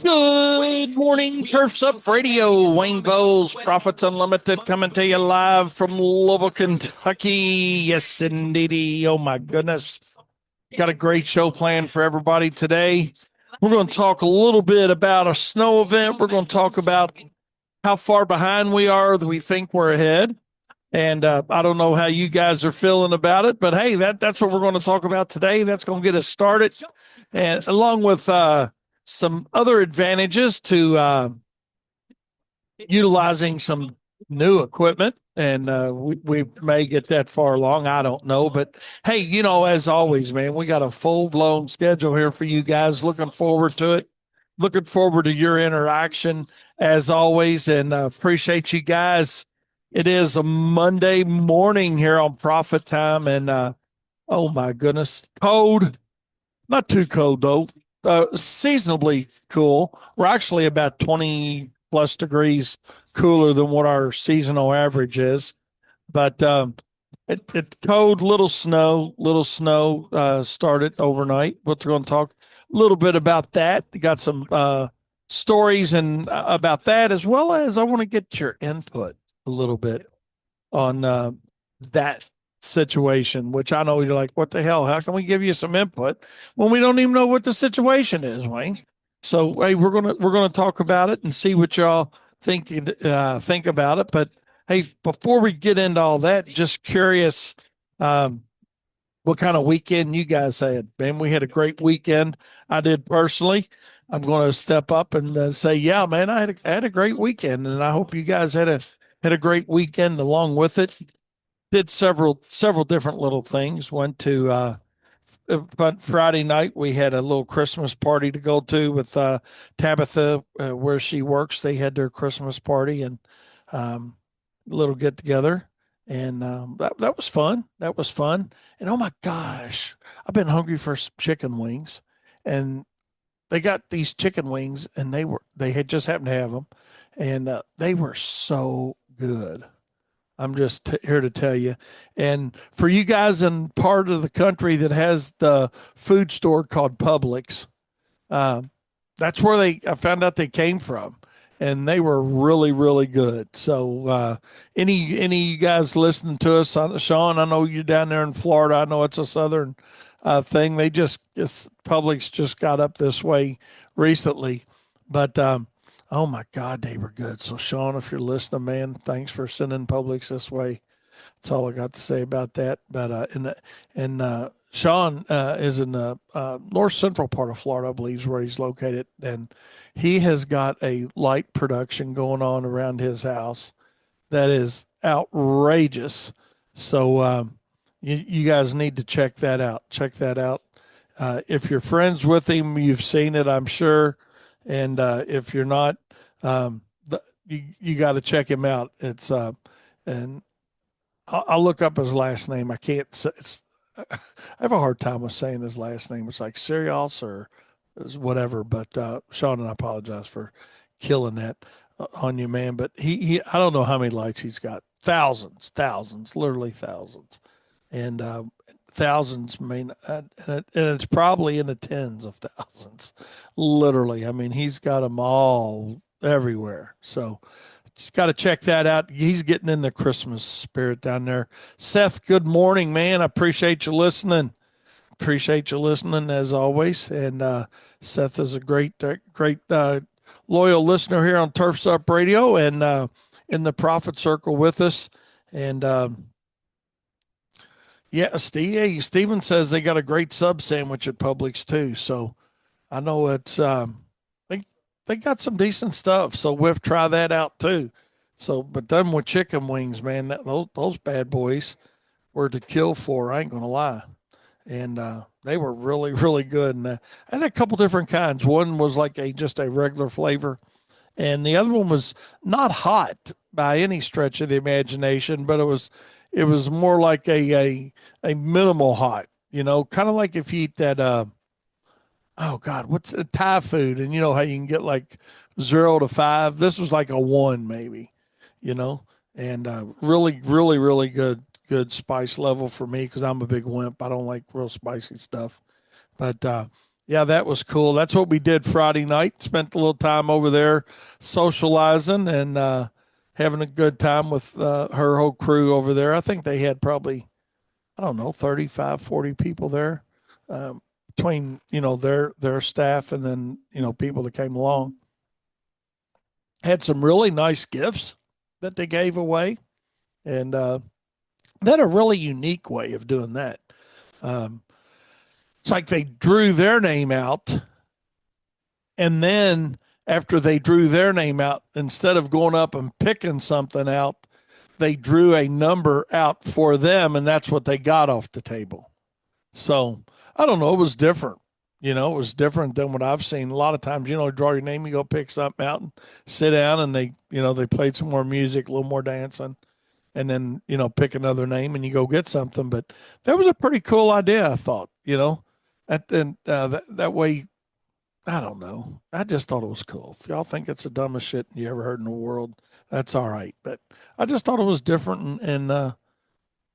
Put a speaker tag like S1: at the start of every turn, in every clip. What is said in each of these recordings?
S1: Good morning, Turfs Up Radio. Wayne Bowles, Profits Unlimited, coming to you live from Louisville, Kentucky. Yes, indeedy. Oh, my goodness. Got a great show planned for everybody today. We're going to talk a little bit about a snow event. We're going to talk about how far behind we are that we think we're ahead. And I don't know how you guys are feeling about it, but hey, that's what we're going to talk about today. That's going to get us started, and along with some other advantages to utilizing some new equipment. And we may get that far along. I don't know. But hey, as always, man, we got a full blown schedule here for you guys. Looking forward to it. Looking forward to your interaction as always. And appreciate you guys. It is a Monday morning here on Profit Time. And oh my goodness, cold. Not too cold though. Seasonably cool. We're actually about 20 plus degrees cooler than what our seasonal average is. But it's cold, little snow started overnight. But we're going to talk a little bit about that. We got some stories and about that, as well as I want to get your input a little bit on that situation, which I know you're like, what the hell? How can we give you some input when we don't even know what the situation is, Wayne? So hey, we're gonna talk about it and see what y'all think about it. But hey, before we get into all that, just curious, um, what kind of weekend you guys had? Man, we had a great weekend. I did personally. I'm going to step up and say, yeah, man, I had a great weekend, and I hope you guys had a great weekend along with it. Did several different little things. Went to Friday night. We had a little Christmas party to go to with Tabitha, where she works. They had their Christmas party and little get together, and that was fun. That was fun. And oh my gosh, I've been hungry for some chicken wings, and they got these chicken wings, and they had just happened to have them, and they were so good. I'm just here to tell you. And for you guys in part of the country that has the food store called Publix, uh, that's where I found out they came from, and they were really good. So any of you guys listening to us, Sean, I know you're down there in Florida. I know it's a southern thing. They just Publix just got up this way recently, but oh my God, they were good. So Sean, if you're listening, man, thanks for sending Publix this way. That's all I got to say about that. But Sean is in the north central part of Florida, I believe, is where he's located, and he has got a light production going on around his house that is outrageous. So you guys need to check that out. Check that out. If you're friends with him, you've seen it, I'm sure. And if you're not, you got to check him out. It's and I'll look up his last name. I can't. It's I have a hard time with saying his last name. It's like Sirius or whatever. But Sean, and I apologize for killing that on you, man. But he I don't know how many lights he's got. Thousands, literally thousands, and thousands. I mean, and it's probably in the tens of thousands, literally. I mean, he's got them all everywhere. So just got to check that out. He's getting in the Christmas spirit down there. Seth, good morning, man. I appreciate you listening. Appreciate you listening as always. And Seth is a great loyal listener here on Turfs Up Radio and in the Profit Circle with us. And yeah, Steven says they got a great sub sandwich at Publix too. So I know it's they they got some decent stuff. So we'll try that out too. So, but them with chicken wings, man, those bad boys were to kill for. I ain't gonna lie, and they were really good. And I had a couple different kinds. One was like a just a regular flavor, and the other one was not hot by any stretch of the imagination, but it was more like a minimal hot. Kind of like if you eat that oh God, what's a Thai food? And you know how you can get like 0 to 5. This was like a 1 maybe, you know, and really good spice level for me because I'm a big wimp. I don't like real spicy stuff, but Yeah, that was cool. That's what we did Friday night. Spent a little time over there socializing and having a good time with her whole crew over there. I think they had probably, I don't know, 35, 40 people there, um, between, their staff and then, people that came along. Had some really nice gifts that they gave away. And they had a really unique way of doing that. Um, it's like they drew their name out, and then after they drew their name out, instead of going up and picking something out, they drew a number out for them, and that's what they got off the table. So I don't know. It was different. It was different than what I've seen. A lot of times, draw your name, you go pick something out and sit down, and they played some more music, a little more dancing, and then pick another name and you go get something. But that was a pretty cool idea, I thought. And that way, I don't know. I just thought it was cool. If y'all think it's the dumbest shit you ever heard in the world, that's all right. But I just thought it was different and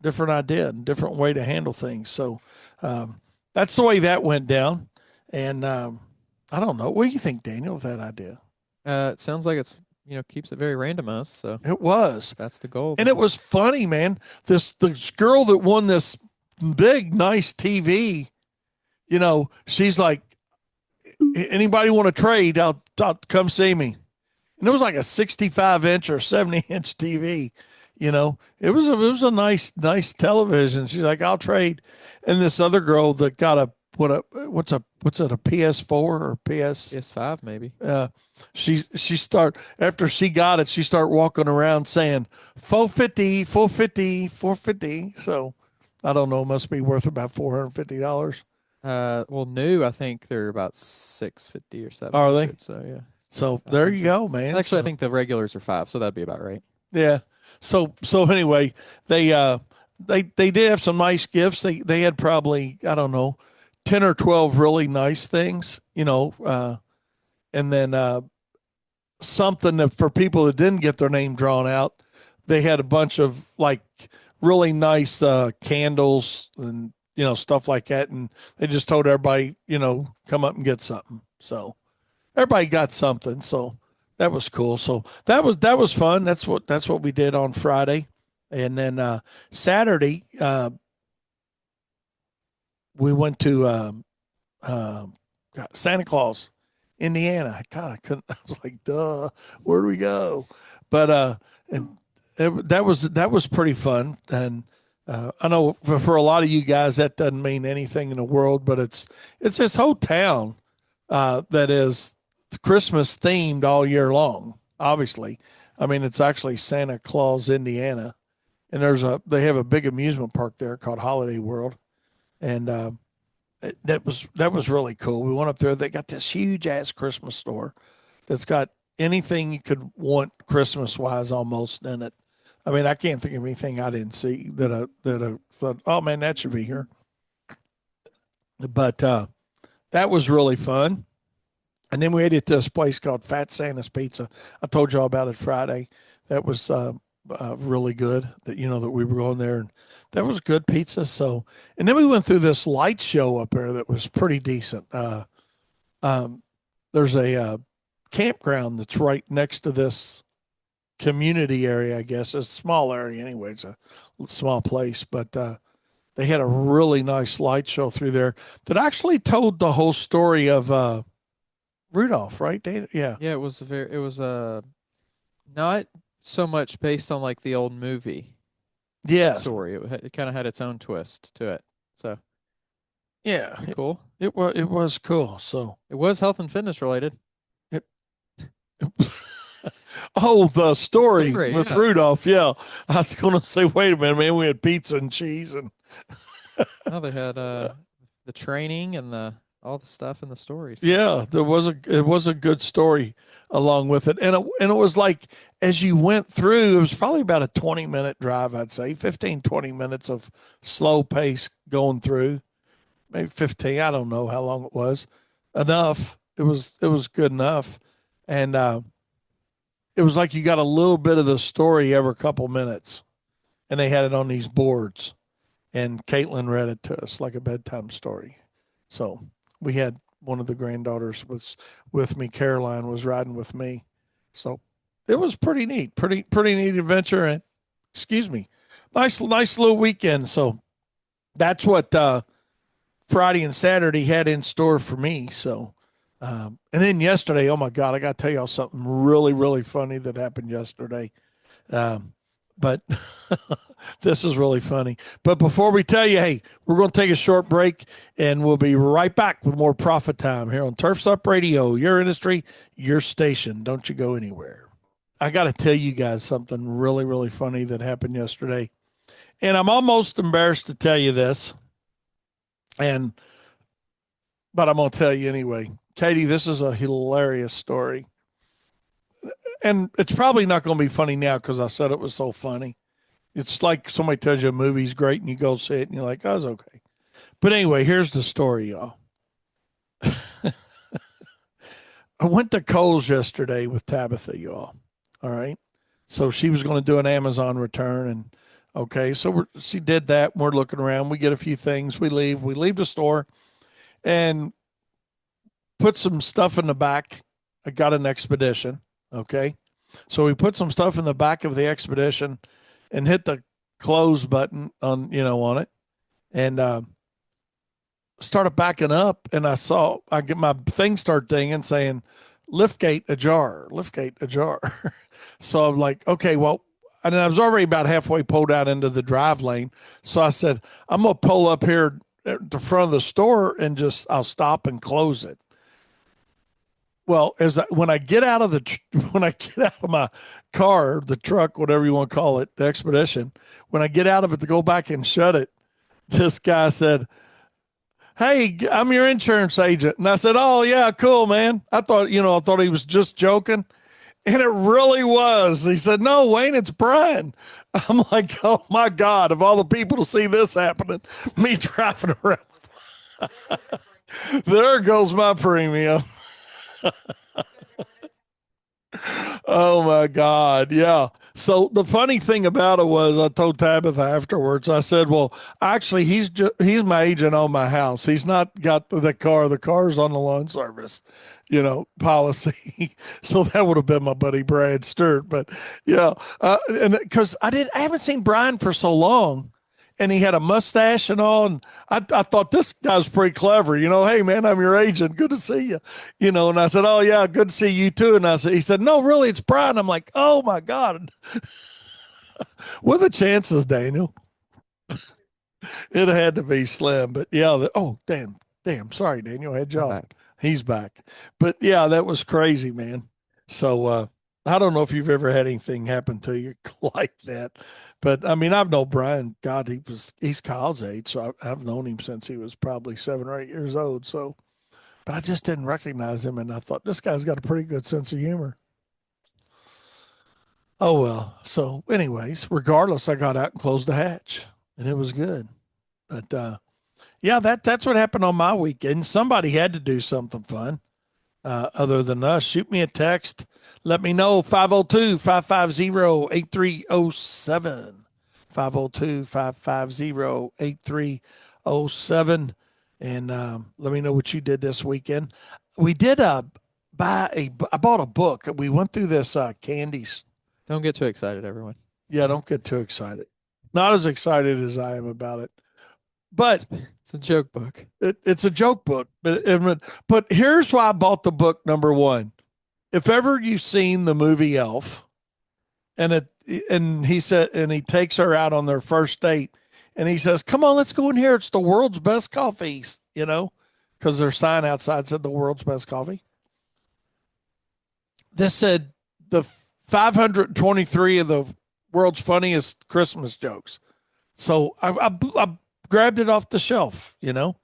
S1: different idea and different way to handle things. So that's the way that went down. And I don't know. What do you think, Daniel, of that idea?
S2: It sounds like it's keeps it very randomized. So
S1: It was.
S2: that's the goal.
S1: And it was funny, man. This girl that won this big, nice TV, she's like, anybody want to trade? I'll come see me. And it was like a 65-inch or 70-inch TV. It was a nice television. She's like, I'll trade. And this other girl that got what's it, a PS4 or PS
S2: PS5 maybe.
S1: she start after she got it, she start walking around saying 450, 450, 450. So I don't know, it must be worth about $450.
S2: Well, new I think they're about 650 or
S1: Are they?
S2: 700. So yeah,
S1: So
S2: I
S1: there
S2: think
S1: you
S2: so.
S1: go, man.
S2: Actually, I
S1: So
S2: think the regulars are 5, so that'd be about right.
S1: yeah. So anyway, they did have some nice gifts. They had probably, I don't know, 10 or 12 really nice things, and then something that for people that didn't get their name drawn out, they had a bunch of like really nice candles and stuff like that, and they just told everybody, come up and get something. So everybody got something. So that was cool. So that was fun. That's what we did on Friday, and then Saturday we went to Santa Claus, Indiana. God, I couldn't. I was like, duh, where do we go? But and that was pretty fun. And I know for a lot of you guys that doesn't mean anything in the world, but it's this whole town that is Christmas themed all year long. Obviously, I mean it's actually Santa Claus, Indiana, and they have a big amusement park there called Holiday World, and that was really cool. We went up there. They got this huge ass Christmas store that's got anything you could want Christmas wise almost in it. I mean, I can't think of anything I didn't see that I thought, oh man, that should be here. But that was really fun. And then we ate at this place called Fat Santa's Pizza. I told y'all about it Friday. That was really good. That we were going there, and that was good pizza. So, and then we went through this light show up there that was pretty decent. Um, there's a campground that's right next to this community area. I guess it's a small area anyway. It's a small place, but they had a really nice light show through there that actually told the whole story of Rudolph, right, Dana? Yeah.
S2: Yeah, it was not so much based on like the old movie
S1: Yes.
S2: story. It kind of had its own twist to it. So
S1: Yeah.
S2: pretty cool.
S1: It was cool. So
S2: It was health and fitness related.
S1: it, oh, the story
S2: Story,
S1: with
S2: yeah.
S1: Rudolph. Yeah. I was going to say, wait a minute, man. We had pizza and cheese and
S2: No, they had the training and the all the stuff in the stories.
S1: yeah, it was a good story along with it. And it was like as you went through, it was probably about a 20-minute drive, I'd say, 15, 20 minutes of slow pace going through. Maybe 15, I don't know how long it was. Enough. It was good enough. And it was like you got a little bit of the story every couple minutes. And they had it on these boards. And Caitlin read it to us like a bedtime story. So we had one of the granddaughters was with me. Caroline was riding with me. So it was pretty neat, pretty neat adventure. And excuse me, nice little weekend. So that's what Friday and Saturday had in store for me. So, and then yesterday, oh my God, I got to tell y'all something really funny that happened yesterday. Um, but this is really funny. But before we tell you, hey, we're going to take a short break and we'll be right back with more Profit Time here on Turfs Up Radio, your industry, your station. Don't you go anywhere. I got to tell you guys something really funny that happened yesterday. And I'm almost embarrassed to tell you this. And but I'm going to tell you anyway. Katie, this is a hilarious story. And it's probably not going to be funny now because I said it was so funny. It's like somebody tells you a movie's great and you go see it and you're like, oh, it's okay. But anyway, here's the story, y'all. I went to Kohl's yesterday with Tabitha, y'all. All right. So she was going to do an Amazon return. And okay, so she did that. And we're looking around. We get a few things. We leave the store and put some stuff in the back. I got an Expedition. Okay. So we put some stuff in the back of the Expedition and hit the close button on it. And started backing up, and I get my thing start dinging saying, liftgate ajar, liftgate ajar. So I'm like, okay, well, and I was already about halfway pulled out into the drive lane. So I said, I'm going to pull up here at the front of the store and I'll stop and close it. Well, when I get out of my car, the truck, whatever you want to call it, the Expedition, when I get out of it to go back and shut it, this guy said, hey, I'm your insurance agent. And I said, oh, yeah, cool, man. I thought he was just joking. And it really was. He said, no, Wayne, it's Brian. I'm like, oh, my God, of all the people to see this happening, me driving around. There goes my premium. Oh my God. Yeah. So the funny thing about it was I told Tabitha afterwards, I said, well, actually he's my agent on my house. He's not got the car. The car's on the loan service, policy. So that would have been my buddy Brad Sturt. But yeah. And cause I haven't seen Brian for so long. And he had a mustache and all. And I thought this guy's pretty clever. Hey, man, I'm your agent. Good to see you. And I said, oh, yeah, good to see you too. And he said, no, really, it's Brian. I'm like, oh, my God. What are the chances, Daniel? It had to be slim. But yeah, damn. Sorry, Daniel. I had you
S2: I'm
S1: off.
S2: back.
S1: He's back. But yeah, that was crazy, man. So, I don't know if you've ever had anything happen to you like that, but I mean, I've known Brian. God, he's Kyle's age, so I've known him since he was probably 7 or 8 years old. So, but I just didn't recognize him, and I thought this guy's got a pretty good sense of humor. Oh well. So, anyways, regardless, I got out and closed the hatch, and it was good. But yeah, that's what happened on my weekend. Somebody had to do something fun. Other than us, shoot me a text. Let me know 502-550-8307. 502-550-8307. And let me know what you did this weekend. We did I bought a book. We went through this candies.
S2: Don't get too excited, everyone.
S1: Yeah, don't get too excited. Not as excited as I am about it. But
S2: It's a joke book.
S1: it's a joke book. But here's why I bought the book, number one. If ever you've seen the movie Elf, and he said, and he takes her out on their first date, and he says, "Come on, let's go in here. It's the world's best coffee," because their sign outside said the world's best coffee. This said the 523 of the world's funniest Christmas jokes. So I grabbed it off the shelf, and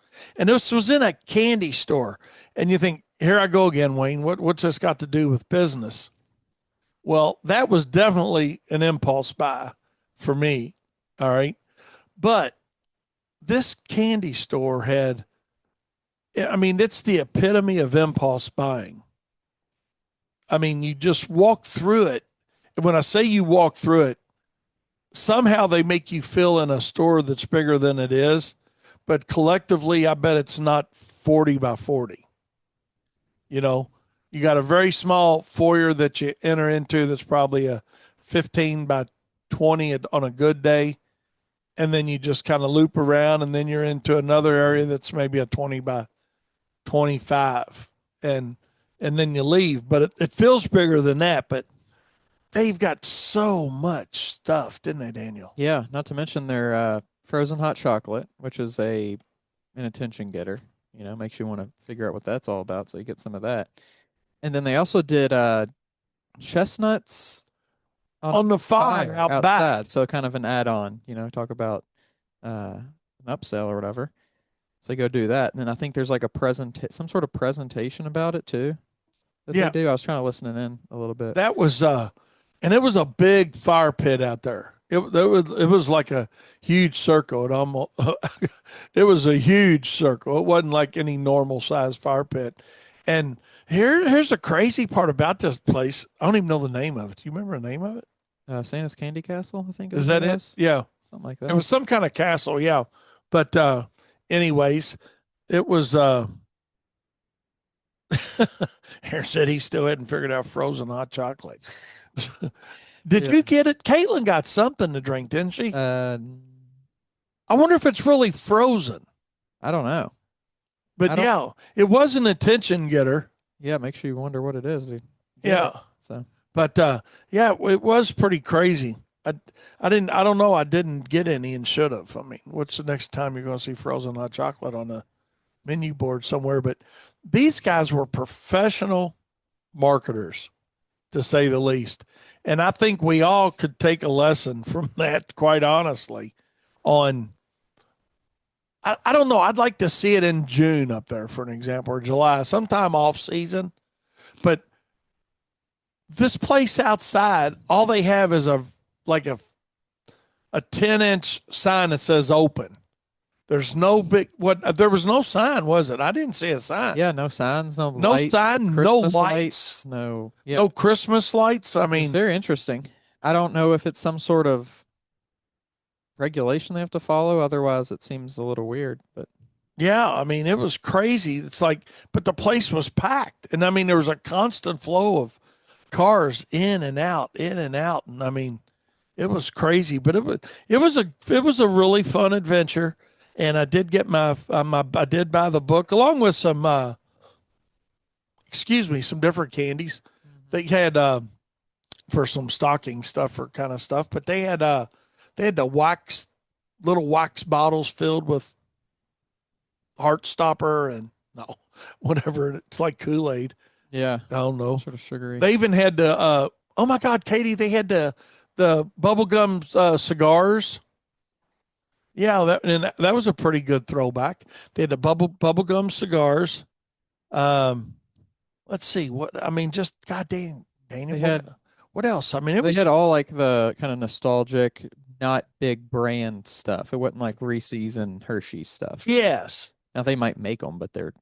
S1: this was in a candy store. And you think, here I go again, Wayne. What's this got to do with business? Well, that was definitely an impulse buy for me. All right. But this candy store it's the epitome of impulse buying. I mean, you just walk through it. And when I say you walk through it, somehow they make you feel in a store that's bigger than it is. But collectively, I bet it's not 40 by 40. You know, you got a very small foyer that you enter into that's probably a 15 by 20 on a good day. And then you just kind of loop around, and then you're into another area that's maybe a 20 by 25. And and then you leave. But it feels bigger than that. But they've got so much stuff, didn't they, Daniel?
S2: Yeah, not to mention their frozen hot chocolate, which is an attention getter. You know, makes you want to figure out what that's all about. So you get some of that. And then they also did chestnuts on
S1: On the fire
S2: fire
S1: out back.
S2: outside. So kind of an add-on. You know, talk about an upsell or whatever. So go do that. And then I think there's like some sort of presentation about it too that they
S1: Yeah,
S2: do. I was kind of listening in a little bit.
S1: that was and it was a big fire pit out there. It was like a huge circle. It almost it was a huge circle. It wasn't like any normal sized fire pit. And here's the crazy part about this place. I don't even know the name of it. Do you remember the name of it?
S2: Santa's Candy Castle, I think is
S1: Is
S2: what
S1: that
S2: it
S1: it?
S2: was.
S1: Yeah.
S2: Something like
S1: It
S2: that.
S1: was some kind of castle, yeah. But anyways, it was Harry said he still hadn't figured out frozen hot chocolate. Did
S2: Yeah.
S1: you get it? Caitlin got something to drink, didn't she?
S2: Uh,
S1: I wonder if it's really frozen.
S2: I don't know. I
S1: But
S2: don't.
S1: yeah, it was an attention getter.
S2: Yeah, makes you wonder what it is to get
S1: Yeah.
S2: it. So
S1: But yeah, it was pretty crazy. I don't know, I didn't get any and should have. I mean, what's the next time you're going to see frozen hot chocolate on the menu board somewhere? But these guys were professional marketers, to say the least. And I think we all could take a lesson from that, quite honestly, on I don't know. I'd like to see it in June up there, for an example, or July, sometime off season. But this place outside, all they have is like a 10-inch sign that says open. There's no big what there was no sign, was it? I didn't see a sign.
S2: yeah, no signs, no
S1: No
S2: light,
S1: sign, no
S2: Christmas
S1: lights,
S2: no. Yeah,
S1: no Christmas lights. I
S2: it's
S1: mean,
S2: very interesting. I don't know if it's some sort of regulation they have to follow. Otherwise, it seems a little weird. But
S1: yeah, I mean, it was crazy. It's like, but the place was packed. And I mean, there was a constant flow of cars in and out, in and out. And I mean, it was crazy, but it was a really fun adventure. And I did get my I did buy the book along with some excuse me, some different candies. They had for some stocking stuffer kind of stuff, but they had the wax little wax bottles filled with heart stopper and no whatever, it's like Kool-Aid.
S2: yeah,
S1: I don't know.
S2: sort of sugary.
S1: They even had the oh my god, Katie, they had the bubblegum cigars. Yeah, that was a pretty good throwback. They had the bubblegum cigars. Um, let's see what I mean. Just goddamn, Daniel.
S2: They had
S1: What else? I mean, it
S2: they
S1: was
S2: had all like the kind of nostalgic, not big brand stuff. It wasn't like Reese's and Hershey's stuff.
S1: yes,
S2: Now they might make them, but they're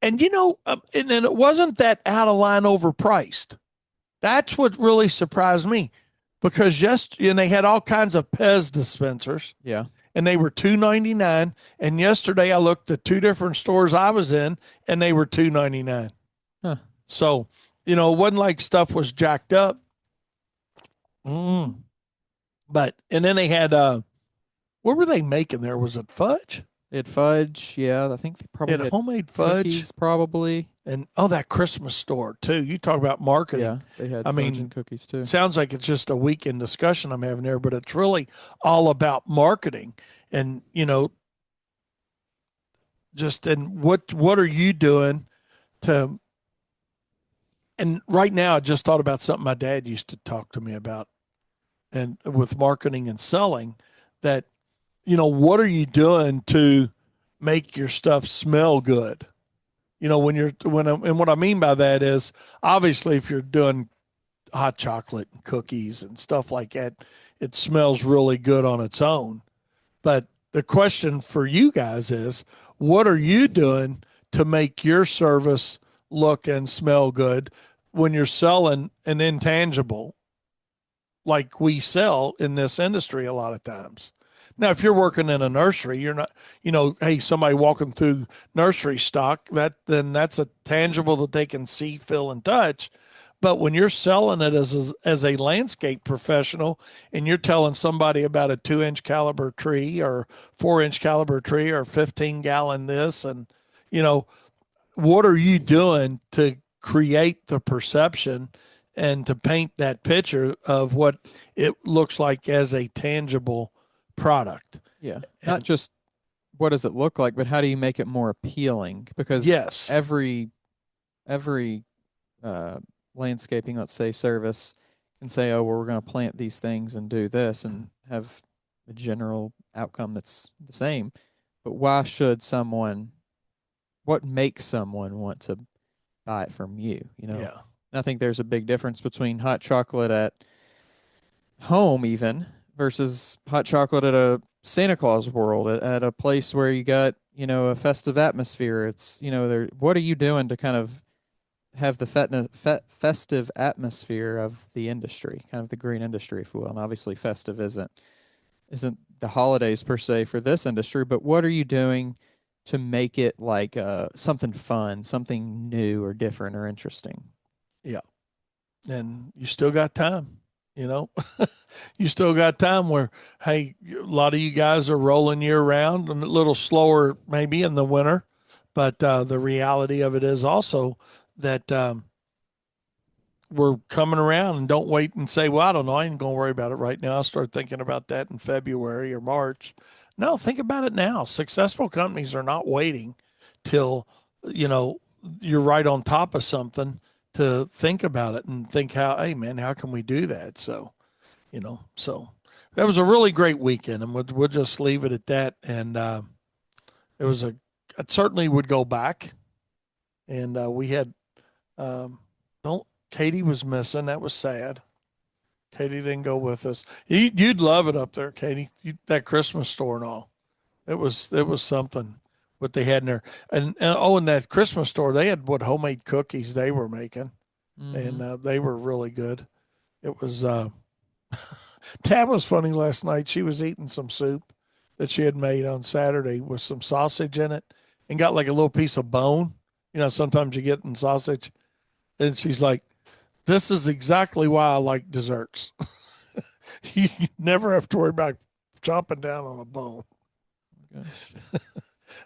S1: and and it wasn't that out of line overpriced. That's what really surprised me, because and they had all kinds of Pez dispensers,
S2: yeah.
S1: and they were $2.99. And yesterday I looked at two different stores I was in, and they were $2.99.
S2: Huh.
S1: So, it wasn't like stuff was jacked up. Mm. But and then they had what were they making there? Was it fudge?
S2: They had fudge, yeah. I think they
S1: They
S2: probably
S1: had
S2: had
S1: homemade fudge,
S2: cookies, probably.
S1: and that Christmas store too. You talk about marketing.
S2: Yeah, they had
S1: I
S2: fudge
S1: mean,
S2: and cookies too.
S1: sounds like it's just a weekend discussion I'm having there, but it's really all about marketing. And just and what are you doing to and right now I just thought about something my dad used to talk to me about, and with marketing and selling, that what are you doing to make your stuff smell good? And what I mean by that is, obviously, if you're doing hot chocolate and cookies and stuff like that, it smells really good on its own. But the question for you guys is, what are you doing to make your service look and smell good when you're selling an intangible like we sell in this industry a lot of times? Now, if you're working in a nursery, you're not, hey, somebody walking through nursery stock, then that's a tangible that they can see, feel, and touch. But when you're selling it as a landscape professional and you're telling somebody about a 2 inch caliber tree or 4 inch caliber tree or 15 gallon this, and you know, what are you doing to create the perception and to paint that picture of what it looks like as a tangible product?
S2: Yeah. Not
S1: And
S2: just what does it look like, but how do you make it more appealing? Because
S1: yes,
S2: every uh, landscaping, let's say, service can say, oh, well, we're going to plant these things and do this and have a general outcome that's the same. But why should someone, what makes someone want to buy it from you?
S1: yeah,
S2: And I think there's a big difference between hot chocolate at home, even versus hot chocolate at a Santa Claus world, at a place where you got, a festive atmosphere. It's, there, what are you doing to kind of have the festive atmosphere of the industry, kind of the green industry, if you will. And obviously, festive isn't the holidays per se for this industry, but what are you doing to make it like something fun, something new or different or interesting?
S1: yeah. And you still got time, you know, you still got time where, hey, a lot of you guys are rolling year round and a little slower maybe in the winter. But the reality of it is also that we're coming around and don't wait and say, well, I don't know. I ain't going to worry about it right now. I'll start thinking about that in February or March. No, think about it now. Successful companies are not waiting till, you know, you're right on top of something to think about it and think how, hey, man, how can we do that? So that was a really great weekend and we'll just leave it at that. And it was I certainly would go back. And we had, don't, Katie was missing. That was sad. Katie didn't go with us. You'd love it up there, Katie. That Christmas store and all. It was something what they had in there. And oh, in that Christmas store, they had what homemade cookies they were making,
S2: Mm-hmm.
S1: and they were really good. It was. Tab was funny last night. She was eating some soup that she had made on Saturday with some sausage in it, and got like a little piece of bone. Sometimes you get in sausage, and she's like, "This is exactly why I like desserts." You never have to worry about chomping down on a bone.
S2: Gosh.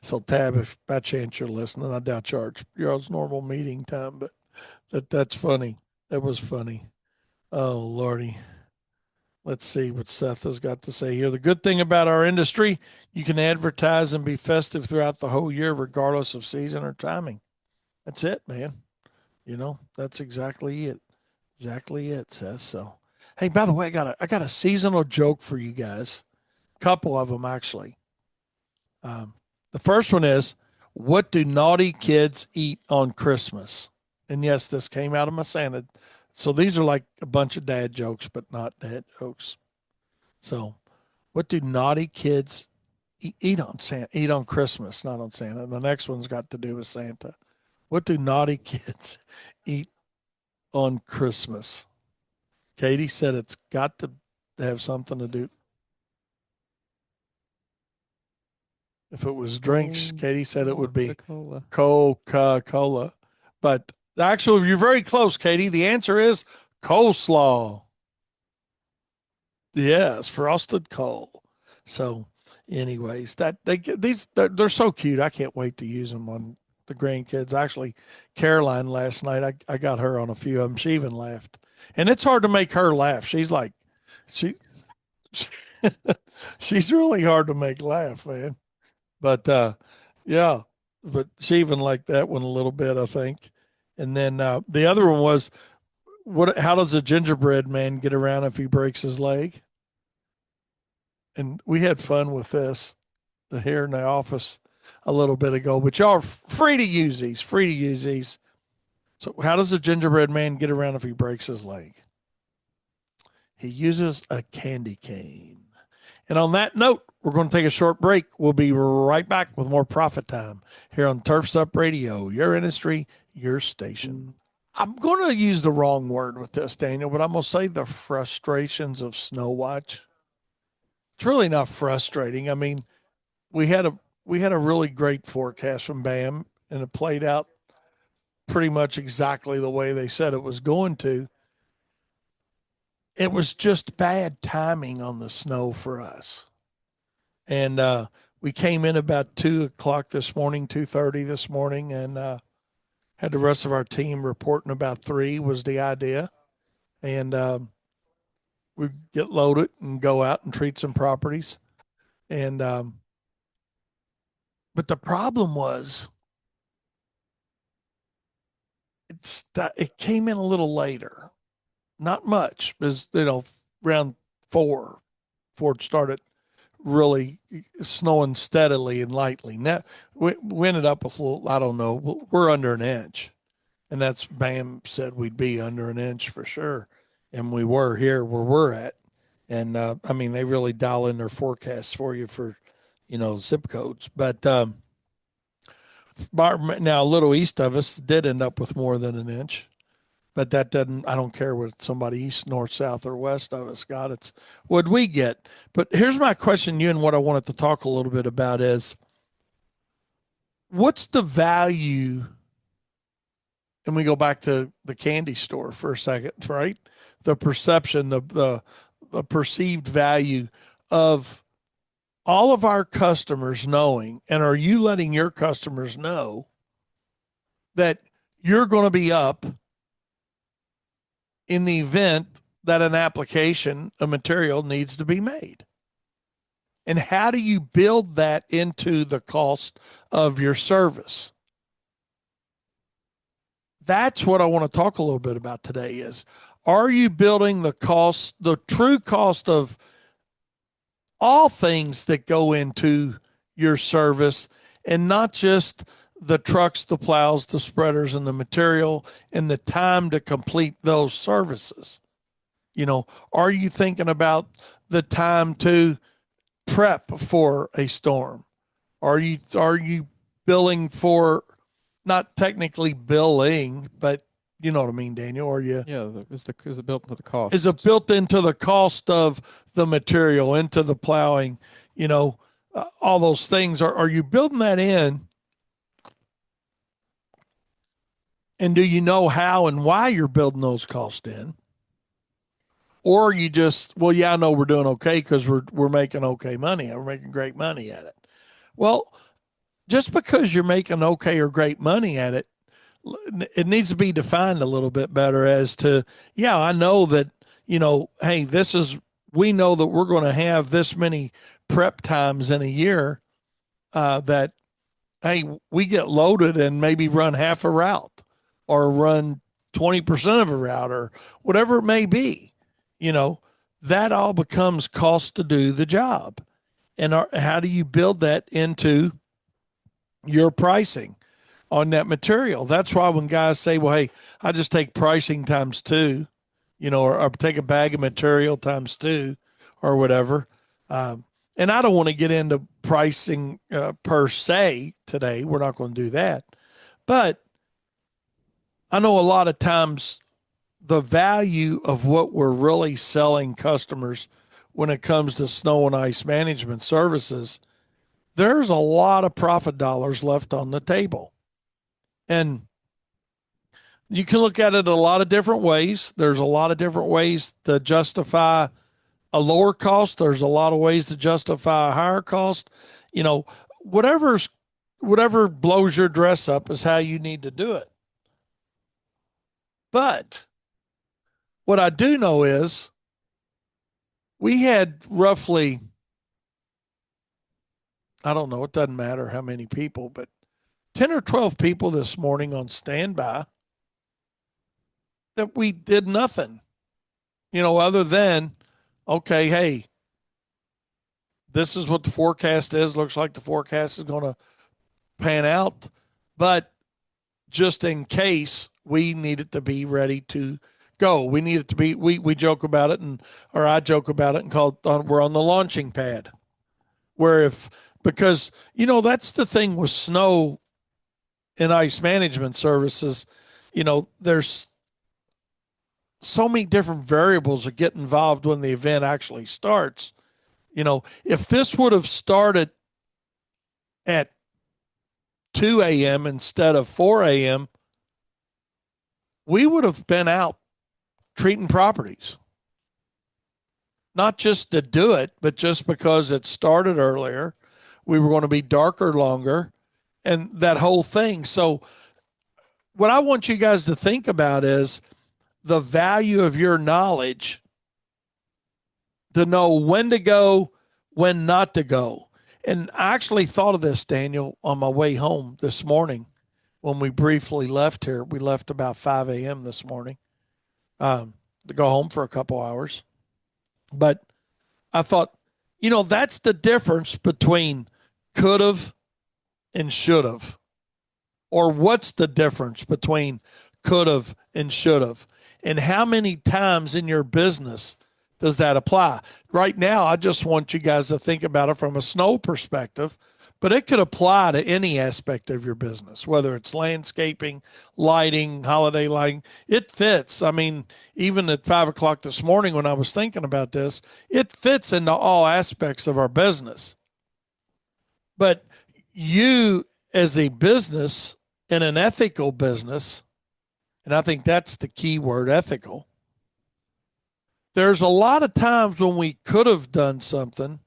S1: So, Tab, if by chance you're listening, I doubt yours normal meeting time, but that's funny. That was funny. Oh, Lordy. Let's see what Seth has got to say here. The good thing about our industry, you can advertise and be festive throughout the whole year, regardless of season or timing. That's it, man. That's exactly it. Exactly it, Seth. So, hey, by the way, I got a seasonal joke for you guys. Couple of them actually. Um, the first one is, what do naughty kids eat on Christmas? And yes, this came out of my Santa. So these are like a bunch of dad jokes, but not dad jokes. So, what do naughty kids eat on Santa? Eat on Christmas, not on Santa. And the next one's got to do with Santa. What do naughty kids eat on Christmas? Katie said it's got to have something to do. If it was drinks,
S2: Coca
S1: Katie said it would be
S2: Cola.
S1: Coca Cola. But actually, you're very close, Katie. The answer is coleslaw. Yes, frosted coal. So, anyways, that they get these they're so cute. I can't wait to use them on the grandkids. Actually, Caroline last night, I got her on a few of them. She even laughed, and it's hard to make her laugh. She's like, she she's really hard to make laugh, man. But yeah, but she even liked that one a little bit, I think. And then the other one was, what? How does a gingerbread man get around if he breaks his leg? And we had fun with this here in the office a little bit ago. But y'all are free to use these. Free to use these. So, how does a gingerbread man get around if he breaks his leg? He uses a candy cane. And on that note, we're going to take a short break. We'll be right back with more Profit Time here on Turfs Up Radio, your industry, your station. I'm going to use the wrong word with this, Daniel, but I'm going to say the frustrations of Snow Watch. it's really not frustrating. I mean, we had a we had a really great forecast from BAM, and it played out pretty much exactly the way they said it was going to. It was just bad timing on the snow for us, and we came in about 2 o'clock this morning, 2:30 this morning, and had the rest of our team reporting about 3 was the idea, and we get loaded and go out and treat some properties, and but the problem was it came in a little later, not much, because around 4, before it started really snowing steadily and lightly. Now we ended up with a little, I don't know, we're under an inch, and that's BAM said we'd be under an inch for sure, and we were here where we're at, and I mean they really dial in their forecasts for you for zip codes, but now a little east of us did end up with more than an inch. But that doesn't, I don't care what somebody east, north, south, or west of us got. It's what we get. But here's my question to you, and what I wanted to talk a little bit about is what's the value? And we go back to the candy store for a second, right? The perception, the perceived value of all of our customers knowing, and are you letting your customers know that you're going to be up in the event that an application, a material needs to be made? And how do you build that into the cost of your service? That's what I want to talk a little bit about today is, are you building the cost, the true cost of all things that go into your service, and not just the trucks, the plows, the spreaders, and the material and the time to complete those services? Are you thinking about the time to prep for a storm? Are you billing for, not technically billing, but you know what I mean, Daniel? Are you
S2: Yeah, is it built into the
S1: is it
S2: cost?
S1: built into the cost of the material, into the plowing, all those things? Are you building that in? And do you know how and why you're building those costs in? Or you just, well, yeah, I know we're doing okay because we're making okay money. We're making great money at it. Well, just because you're making okay or great money at it, it needs to be defined a little bit better as to, yeah, I know that, hey, we know that we're going to have this many prep times in a year, that, hey, we get loaded and maybe run half a route or run 20% of a route or whatever it may be, you know, that all becomes cost to do the job. And how do you build that into your pricing on that material? That's why when guys say, well, hey, I just take pricing times two, or take a bag of material times two or whatever. And I don't want to get into pricing per se today. We're not going to do that. But I know a lot of times the value of what we're really selling customers when it comes to snow and ice management services, there's a lot of profit dollars left on the table. And you can look at it a lot of different ways. There's a lot of different ways to justify a lower cost. There's a lot of ways to justify a higher cost. You know, whatever's whatever blows your dress up is how you need to do it. But what I do know is we had roughly, I don't know, it doesn't matter how many people, but 10 or 12 people this morning on standby that we did nothing, other than, okay, hey, this is what the forecast is. Looks like the forecast is going to pan out. But just in case, we need it to be ready to go. We need it to be, we joke about it, or I joke about it and call it, we're on the launching pad. Because, that's the thing with snow and ice management services, there's so many different variables that get involved when the event actually starts. If this would have started at 2 a.m. instead of 4 a.m., we would have been out treating properties. Not just to do it, but just because it started earlier. We were going to be darker longer and that whole thing. So, what I want you guys to think about is the value of your knowledge to know when to go, when not to go. And I actually thought of this, Daniel, on my way home this morning when we briefly left here. We left about 5 a.m. this morning to go home for a couple hours. But I thought, that's the difference between could have and should have. Or what's the difference between could have and should have? And how many times in your business does that apply? Right now, I just want you guys to think about it from a snow perspective, but it could apply to any aspect of your business, whether it's landscaping, lighting, holiday lighting. It fits. I mean, even at 5 o'clock this morning when I was thinking about this, it fits into all aspects of our business. But you, as a business, in an ethical business, and I think that's the key word, ethical, there's a lot of times when we could have done something,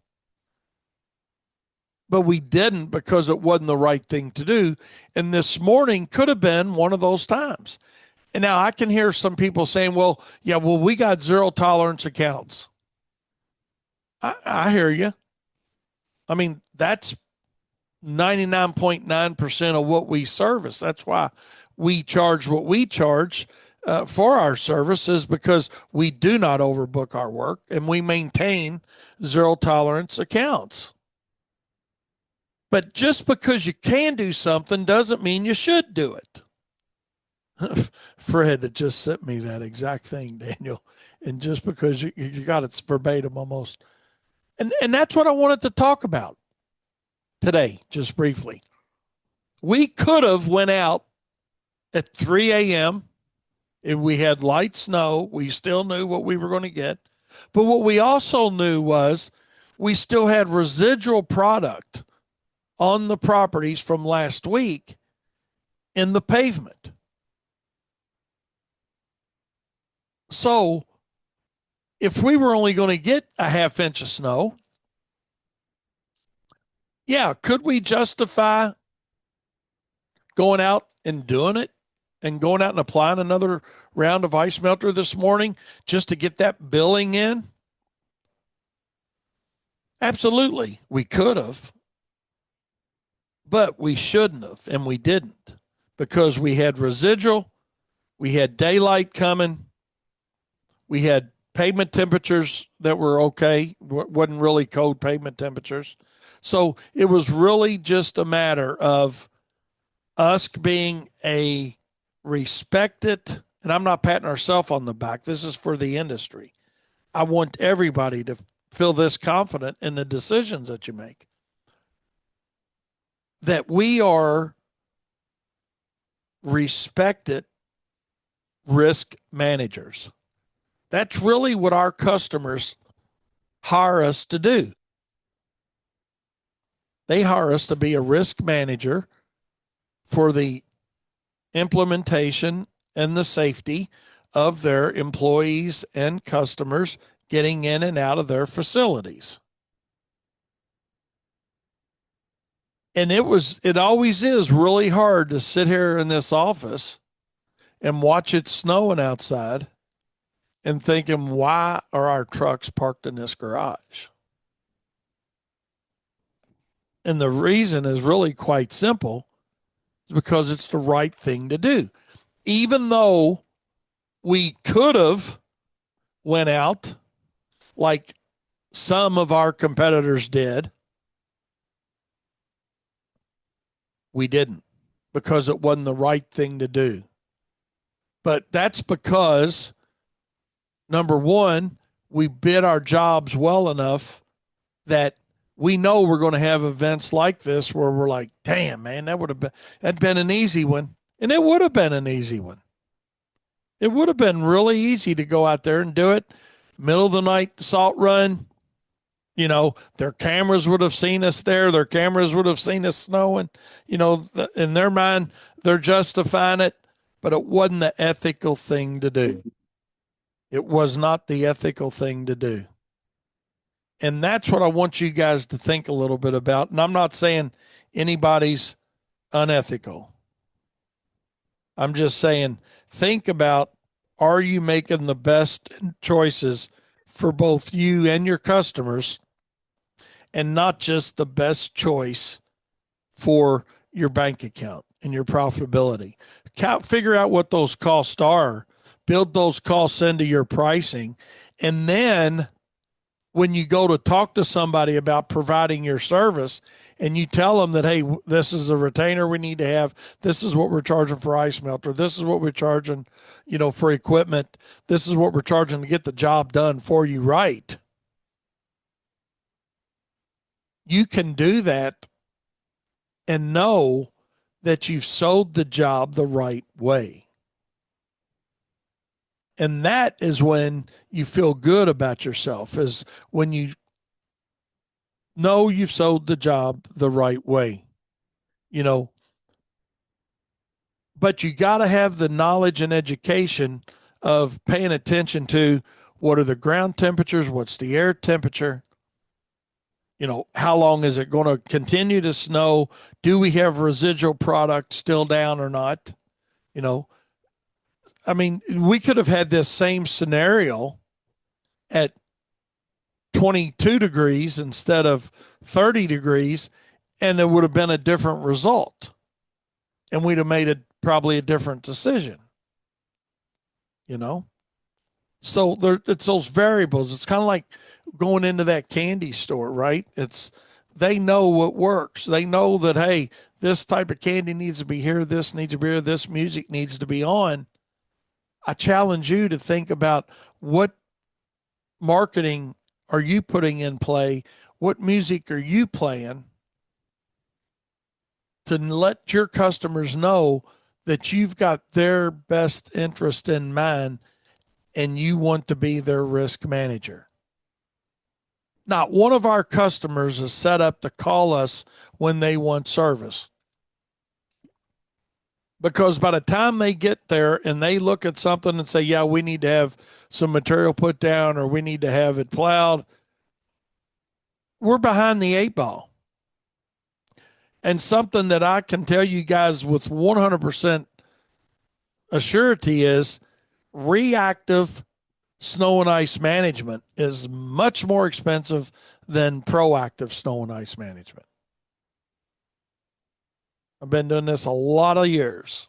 S1: but we didn't because it wasn't the right thing to do. And this morning could have been one of those times. And now I can hear some people saying, well, we got zero tolerance accounts. I hear you. I mean, that's 99.9% of what we service. That's why we charge what we charge for our services, because we do not overbook our work and we maintain zero tolerance accounts. But just because you can do something doesn't mean you should do it. Fred had just sent me that exact thing, Daniel. And just because you got it verbatim almost. And that's what I wanted to talk about today, just briefly. We could have went out at 3 a.m. If we had light snow. We still knew what we were going to get. But what we also knew was we still had residual product on the properties from last week in the pavement. So if we were only going to get a half inch of snow, could we justify going out and doing it and going out and applying another round of ice melter this morning just to get that billing in? Absolutely, we could have, but we shouldn't have, and we didn't, because we had residual, we had daylight coming, we had pavement temperatures that were okay, wasn't really cold pavement temperatures. So it was really just a matter of us being a respected, and I'm not patting ourselves on the back, this is for the industry. I want everybody to feel this confident in the decisions that you make, that we are respected risk managers. That's really what our customers hire us to do. They hire us to be a risk manager for the implementation and the safety of their employees and customers getting in and out of their facilities. And it always is really hard to sit here in this office and watch it snowing outside and thinking, why are our trucks parked in this garage? And the reason is really quite simple. It's because it's the right thing to do. Even though we could have went out like some of our competitors did, we didn't, because it wasn't the right thing to do. But that's because, number one, we bid our jobs well enough that we know we're going to have events like this where we're like, damn, man, that'd been an easy one. And it would have been an easy one. It would have been really easy to go out there and do it. Middle of the night salt run, Their cameras would have seen us there. Their cameras would have seen us snowing. In their mind, they're justifying it, but it wasn't the ethical thing to do. It was not the ethical thing to do. And that's what I want you guys to think a little bit about. And I'm not saying anybody's unethical. I'm just saying, think about, are you making the best choices for both you and your customers, and not just the best choice for your bank account and your profitability? Figure out what those costs are, build those costs into your pricing, and then when you go to talk to somebody about providing your service and you tell them that, hey, this is a retainer we need to have, this is what we're charging for ice melter, this is what we're charging, for equipment, this is what we're charging to get the job done for you right. You can do that and know that you've sold the job the right way. And that is when you feel good about yourself, is when you know you've sold the job the right way, but you got to have the knowledge and education of paying attention to what are the ground temperatures, what's the air temperature, how long is it going to continue to snow? Do we have residual product still down or not? We could have had this same scenario at 22 degrees instead of 30 degrees, and there would have been a different result. And we'd have made probably a different decision, So it's those variables. It's kind of like going into that candy store, right? They know what works. They know that, hey, this type of candy needs to be here, this needs to be here, this music needs to be on. I challenge you to think about, what marketing are you putting in play? What music are you playing to let your customers know that you've got their best interest in mind and you want to be their risk manager? Not one of our customers is set up to call us when they want service. Because by the time they get there and they look at something and say, yeah, we need to have some material put down or we need to have it plowed, we're behind the 8 ball. And something that I can tell you guys with 100% assurity is, reactive snow and ice management is much more expensive than proactive snow and ice management. I've been doing this a lot of years,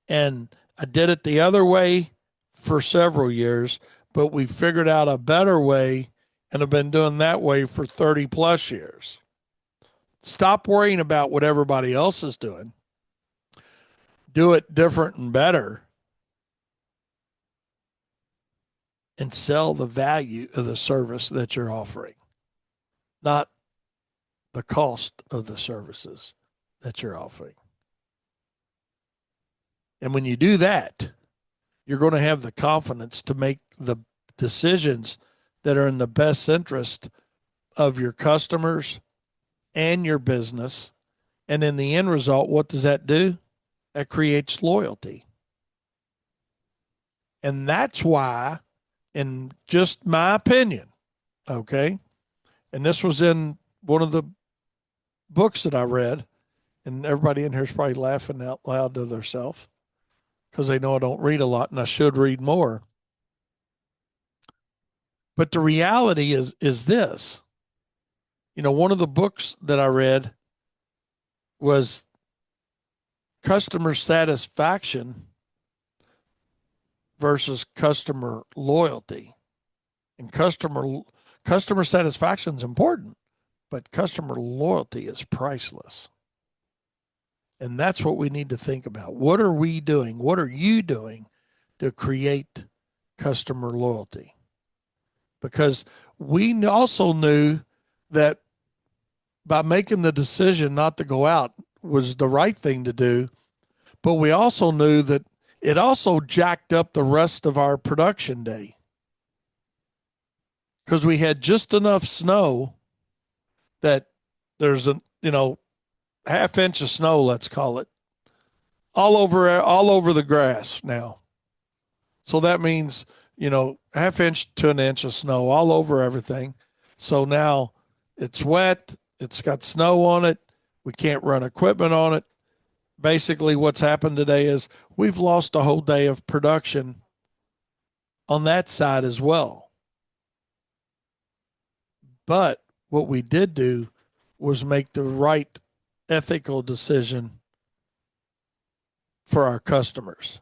S1: and I did it the other way for several years, but we figured out a better way and have been doing that way for 30 plus years. Stop worrying about what everybody else is doing. Do it different and better, and sell the value of the service that you're offering, not the cost of the services that you're offering. And when you do that, you're going to have the confidence to make the decisions that are in the best interest of your customers and your business. And in the end result, what does that do? That creates loyalty. And that's why, in just my opinion, okay, and this was in one of the books that I read, and everybody in here is probably laughing out loud to themselves because they know I don't read a lot and I should read more. But the reality is this. One of the books that I read was customer satisfaction versus customer loyalty. And customer satisfaction is important, but customer loyalty is priceless. And that's what we need to think about. What are we doing? What are you doing to create customer loyalty? Because we also knew that by making the decision not to go out was the right thing to do, but we also knew that it also jacked up the rest of our production day. because we had just enough snow that there's a, half inch of snow, let's call it, all over the grass now. So that means, half inch to an inch of snow all over everything. So now it's wet, it's got snow on it, we can't run equipment on it. Basically, what's happened today is we've lost a whole day of production on that side as well. But what we did do was make the right ethical decision for our customers.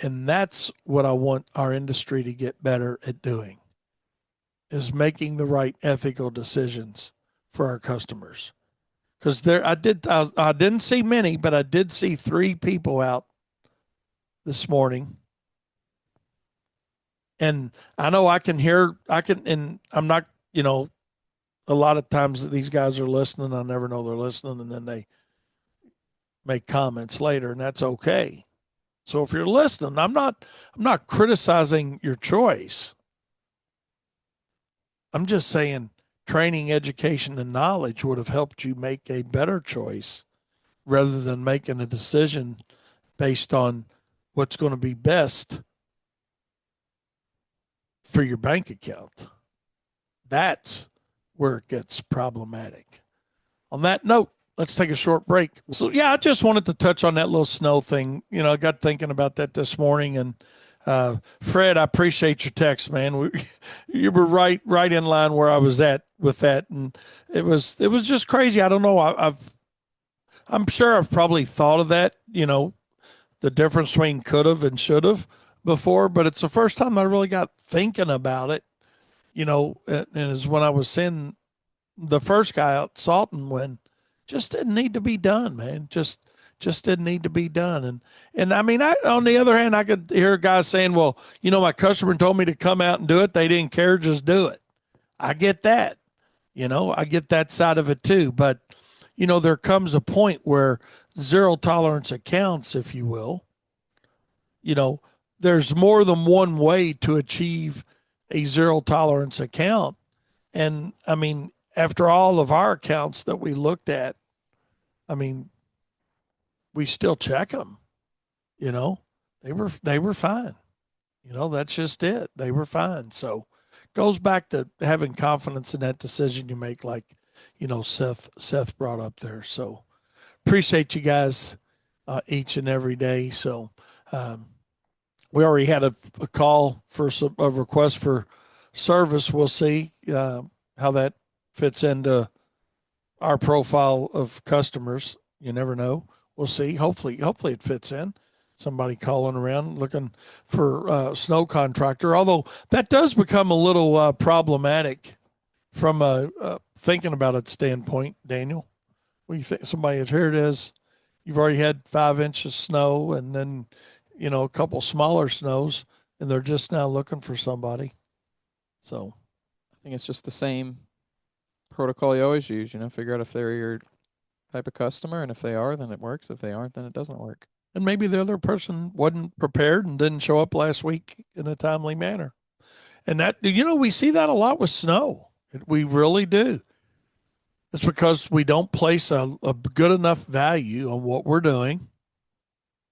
S1: And that's what I want our industry to get better at doing, is making the right ethical decisions for our customers. Because I didn't see many, but I did see 3 people out this morning. And I know and I'm not, a lot of times these guys are listening. I never know they're listening, and then they make comments later, and that's okay. So if you're listening, I'm not criticizing your choice. I'm just saying training, education, and knowledge would have helped you make a better choice rather than making a decision based on what's going to be best for your bank account. That's where it gets problematic. On that note, let's take a short break. So, yeah, I just wanted to touch on that little snow thing. I got thinking about that this morning, and Fred, I appreciate your text, man. You were right in line where I was at with that, and it was just crazy. I don't know. I'm sure I've probably thought of that. The difference between could have and should have before, but it's the first time I really got thinking about it. And is when I was seeing the first guy out salting when just didn't need to be done, man. Just didn't need to be done. And I mean, on the other hand, I could hear guys saying, "Well, my customer told me to come out and do it. They didn't care, just do it." I get that. I get that side of it too. But there comes a point where zero tolerance accounts, if you will. You know, there's more than one way to achieve a zero tolerance account. And I mean, after all of our accounts that we looked at, I mean, we still check them. You know, they were fine. That's just it. They were fine. So, goes back to having confidence in that decision you make, like Seth brought up there. So appreciate you guys each and every day. So um, we already had a call for a request for service. We'll see how that fits into our profile of customers. You never know. We'll see. Hopefully it fits in. Somebody calling around looking for snow contractor. Although that does become a little problematic from a thinking about it standpoint. Daniel, what do you think? Somebody, here it is. You've already had 5 inches of snow, and then a couple smaller snows, and they're just now looking for somebody. So
S2: I think it's just the same protocol you always use. Figure out if they're your type of customer, and if they are, then it works. If they aren't, then it doesn't work.
S1: and maybe the other person wasn't prepared and didn't show up last week in a timely manner. And that, we see that a lot with snow. We really do. It's because we don't place a good enough value on what we're doing,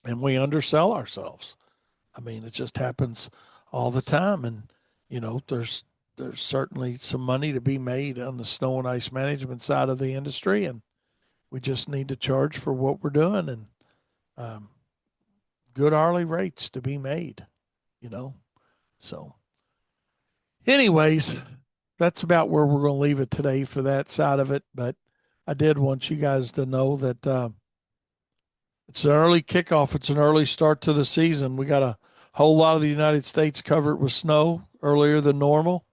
S1: and we undersell ourselves. I mean, it just happens all the time. And, there's certainly some money to be made on the snow and ice management side of the industry. And we just need to charge for what we're doing, and um, good hourly rates to be made, you know. So, anyways, that's about where we're going to leave it today for that side of it. But I did want you guys to know that it's an early kickoff. It's an early start to the season. We got a whole lot of the United States covered with snow earlier than normal.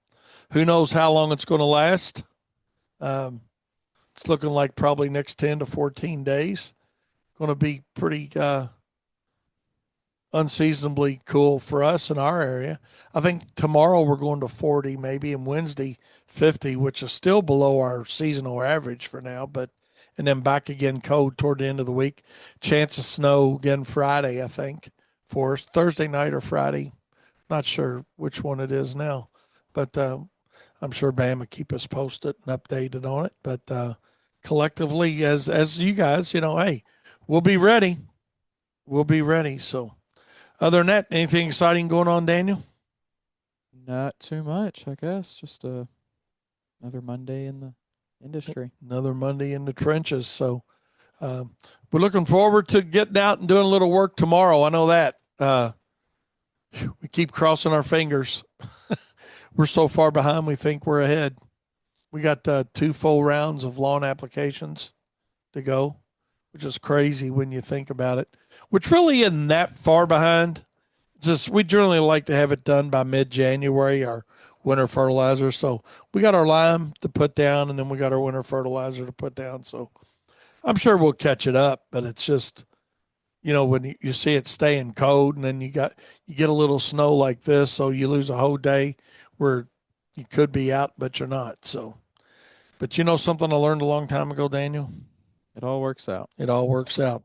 S1: Who knows how long it's going to last? Um, it's looking like probably next 10 to 14 days. Going to be pretty unseasonably cool for us in our area. I think tomorrow we're going to 40 maybe, and Wednesday 50, which is still below our seasonal average for now, but and then back again cold toward the end of the week. Chance of snow again Friday, I think, for us. Thursday night or Friday. Not sure which one it is now. But I'm sure Bam will keep us posted and updated on it. But collectively, as you guys, hey, we'll be ready. We'll be ready. So, other than that, anything exciting going on, Daniel?
S2: Not too much, I guess. Just another Monday in the industry.
S1: Another Monday in the trenches. So, we're looking forward to getting out and doing a little work tomorrow. I know that. We keep crossing our fingers. We're so far behind, we think we're ahead. We got 2 full rounds of lawn applications to go, which is crazy when you think about it. Which really isn't that far behind. Just we generally like to have it done by mid-January, our winter fertilizer. So we got our lime to put down, and then we got our winter fertilizer to put down. So I'm sure we'll catch it up, but it's just when you see it staying cold, and then you get a little snow like this, so you lose a whole day where you could be out, but you're not. So, but something I learned a long time ago, Daniel,
S2: It all works out.
S1: it all works out.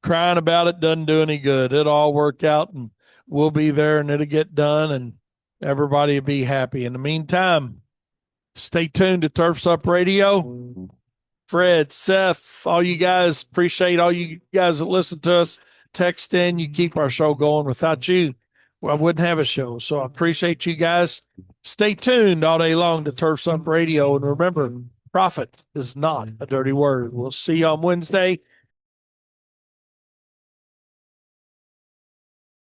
S1: Crying about it doesn't do any good. It all work out, and we'll be there, and it'll get done, and everybody will be happy. In the meantime, stay tuned to Turfs Up Radio. Fred, Seth, all you guys, appreciate all you guys that listen to us. Text in, you keep our show going. Without you, well, I wouldn't have a show. So I appreciate you guys. Stay tuned all day long to Turfs Up Radio. And remember, profit is not a dirty word. We'll see you on Wednesday.